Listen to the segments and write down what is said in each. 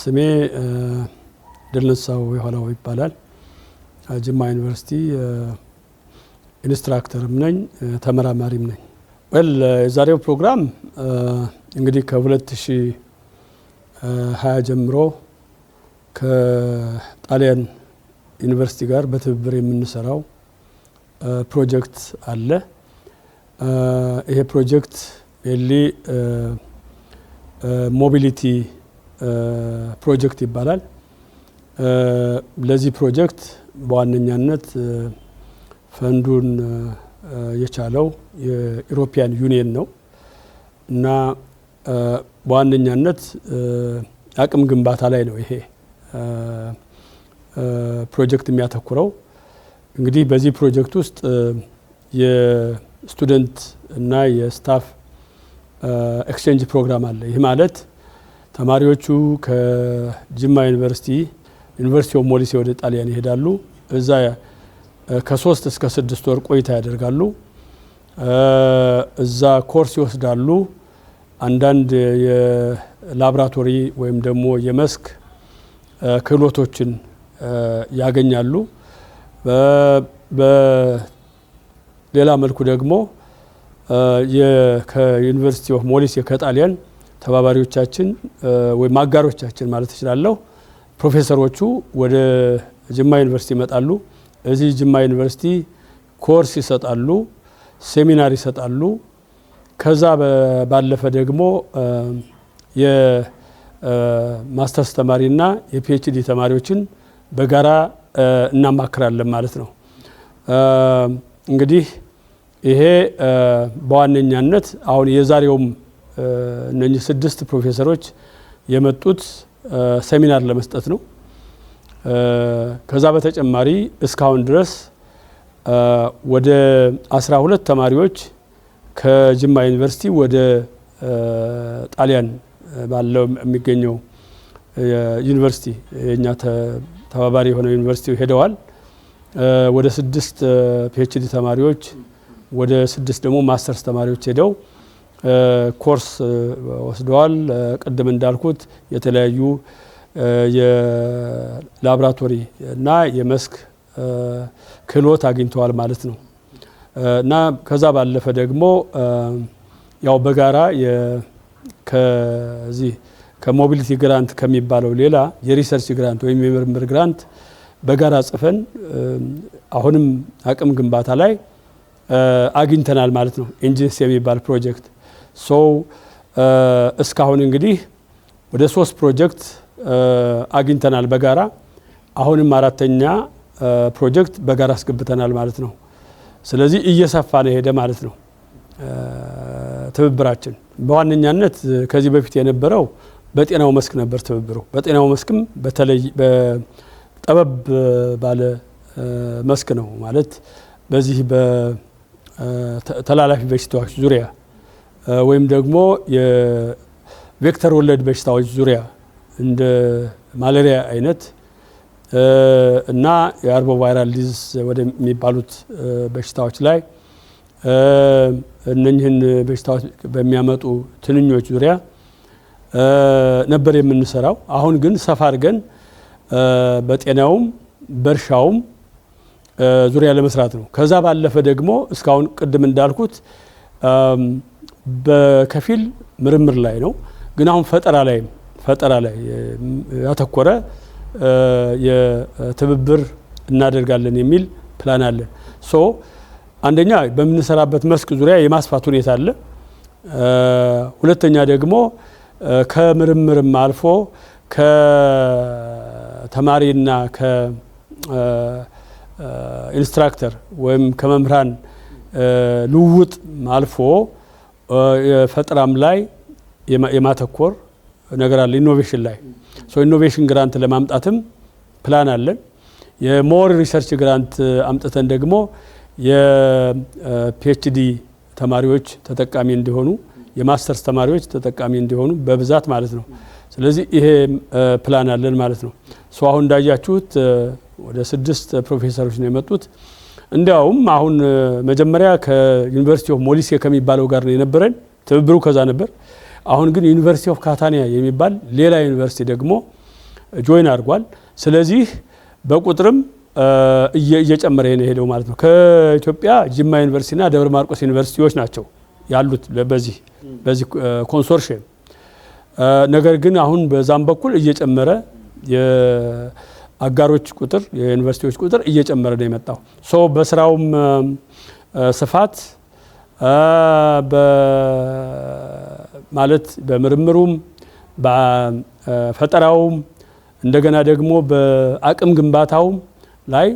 ስሜ ድልነሳው የኋላው ይባላል። ጅማ ዩኒቨርሲቲ ኢንስትራክተርም ነኝ ተመራማሪም ነኝ። የዛሬው ፕሮግራም እንግዲህ ከ2020 ጀምሮ ከጣሊያን ዩኒቨርሲቲ ጋር በትብብር የምንሰራው ፕሮጀክት አለ። ይሄ ፕሮጀክት ሞቢሊቲ ፕሮጀክት ይባላል። ለዚህ ፕሮጀክት በዋነኛነት ፈንዱን የቻለው የኢሮፒያን ዩኒየን ነው እና በዋነኛነት አቅም ግንባታ ላይ ነው ይሄ ፕሮጀክት የሚያተኩረው። እንግዲህ በዚህ ፕሮጀክት ውስጥ የስቱደንት እና የስታፍ ኤክስቼንጅ ፕሮግራም አለ። ይህ ማለት ተማሪዎቹ ከጅማ ዩኒቨርሲቲ ኦፍ ሞሊሴ ወደ ጣሊያን ይሄዳሉ። እዛ ከ3 እስከ 6 ወር ቆይታ ያደርጋሉ። እዛ ኮርስ ይወስዳሉ። አንዳንድ የላብራቶሪ ወይም ደግሞ የመስክ ክህሎቶችን ያገኛሉ። በሌላ መልኩ ደግሞ ከዩኒቨርሲቲ ኦፍ ሞሊሴ ከጣሊያን ተባባሪዎቻችን ወይም አጋሮቻችን ማለት እችላለሁ ፕሮፌሰሮቹ ወደ ጅማ ዩኒቨርሲቲ ይመጣሉ። እዚህ ጅማ ዩኒቨርሲቲ ኮርስ ይሰጣሉ፣ ሴሚናር ይሰጣሉ። ከዛ ባለፈ ደግሞ የማስተርስ ተማሪና የፒኤችዲ ተማሪዎችን በጋራ እናማክራለን ማለት ነው። እንግዲህ ይሄ በዋነኛነት አሁን የዛሬውም እነኚህ 6 ፕሮፌሰሮች የመጡት ሴሚናር ለመስጠት ነው። ከዛ በተጨማሪ እስካሁን ድረስ ወደ 12 ተማሪዎች ከጅማ ዩኒቨርሲቲ ወደ ጣሊያን ባለው የሚገኘው ዩኒቨርሲቲ የኛ ተባባሪ የሆነው ዩኒቨርሲቲ ሄደዋል። ወደ 6 ፒኤችዲ ተማሪዎች ወደ 6 ደግሞ ማስተርስ ተማሪዎች ሄደው ኮርስ ወስደዋል። ቅድም እንዳልኩት የተለያዩ የላብራቶሪ እና የመስክ ክህሎት አግኝተዋል ማለት ነው እና ከዛ ባለፈ ደግሞ ያው በጋራ ከዚህ ከሞቢሊቲ ግራንት ከሚባለው ሌላ የሪሰርች ግራንት ወይም የምርምር ግራንት በጋራ ጽፈን አሁንም አቅም ግንባታ ላይ አግኝተናል ማለት ነው። ኢንጂንስ የሚባል ፕሮጀክት እስካሁን እንግዲህ ወደ 3 ፕሮጀክት አግኝተናል በጋራ። አሁንም 4ኛ ፕሮጀክት በጋራ አስገብተናል ማለት ነው። ስለዚህ እየሰፋ ነው ሄደ ማለት ነው ትብብራችን። በዋነኛነት ከዚህ በፊት የነበረው በጤናው መስክ ነበር ትብብሩ። በጤናው መስክም በተለይ በጠበብ ባለ መስክ ነው ማለት በዚህ በተላላፊ በሽታዎች ዙሪያ ወይም ደግሞ የቬክተር ወለድ በሽታዎች ዙሪያ እንደ ማላሪያ አይነት እና የአርቦ ቫይራል ዲዚዝ ወደሚባሉት በሽታዎች ላይ እነኚህን በሽታዎች በሚያመጡ ትንኞች ዙሪያ ነበር የምንሰራው። አሁን ግን ሰፋ አድርገን በጤናውም በእርሻውም ዙሪያ ለመስራት ነው። ከዛ ባለፈ ደግሞ እስካሁን ቅድም እንዳልኩት በከፊል ምርምር ላይ ነው፣ ግን አሁን ፈጠራ ላይ ያተኮረ የትብብር እናደርጋለን የሚል ፕላን አለን። አንደኛ በምንሰራበት መስክ ዙሪያ የማስፋት ሁኔታ አለ። ሁለተኛ ደግሞ ከምርምርም አልፎ ከተማሪና ከኢንስትራክተር ወይም ከመምህራን ልውውጥ አልፎ የፈጠራም ላይ የማተኮር ነገር አለ። ኢኖቬሽን ላይ ኢኖቬሽን ግራንት ለማምጣትም ፕላን አለን። የሞር ሪሰርች ግራንት አምጥተን ደግሞ የፒኤችዲ ተማሪዎች ተጠቃሚ እንዲሆኑ፣ የማስተርስ ተማሪዎች ተጠቃሚ እንዲሆኑ በብዛት ማለት ነው። ስለዚህ ይሄ ፕላን አለን ማለት ነው። አሁን እንዳያችሁት ወደ 6 ፕሮፌሰሮች ነው የመጡት። እንዲያውም አሁን መጀመሪያ ከዩኒቨርሲቲ ኦፍ ሞሊሴ ከሚባለው ጋር ነው የነበረን ትብብሩ ከዛ ነበር። አሁን ግን ዩኒቨርሲቲ ኦፍ ካታኒያ የሚባል ሌላ ዩኒቨርሲቲ ደግሞ ጆይን አድርጓል። ስለዚህ በቁጥርም እየጨመረ ነው ሄደው ማለት ነው። ከኢትዮጵያ ጅማ ዩኒቨርሲቲና ደብረ ማርቆስ ዩኒቨርሲቲዎች ናቸው ያሉት በዚህ ኮንሶርሽየም። ነገር ግን አሁን በዛም በኩል እየጨመረ የአጋሮች ቁጥር የዩኒቨርሲቲዎች ቁጥር እየጨመረ ነው የመጣው። በስራውም ስፋት ማለት በምርምሩም በፈጠራውም እንደገና ደግሞ በአቅም ግንባታውም ላይ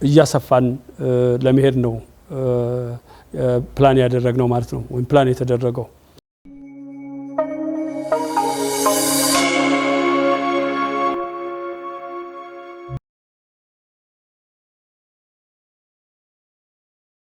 እያሰፋን ለመሄድ ነው ፕላን ያደረግነው ማለት ነው፣ ወይም ፕላን የተደረገው።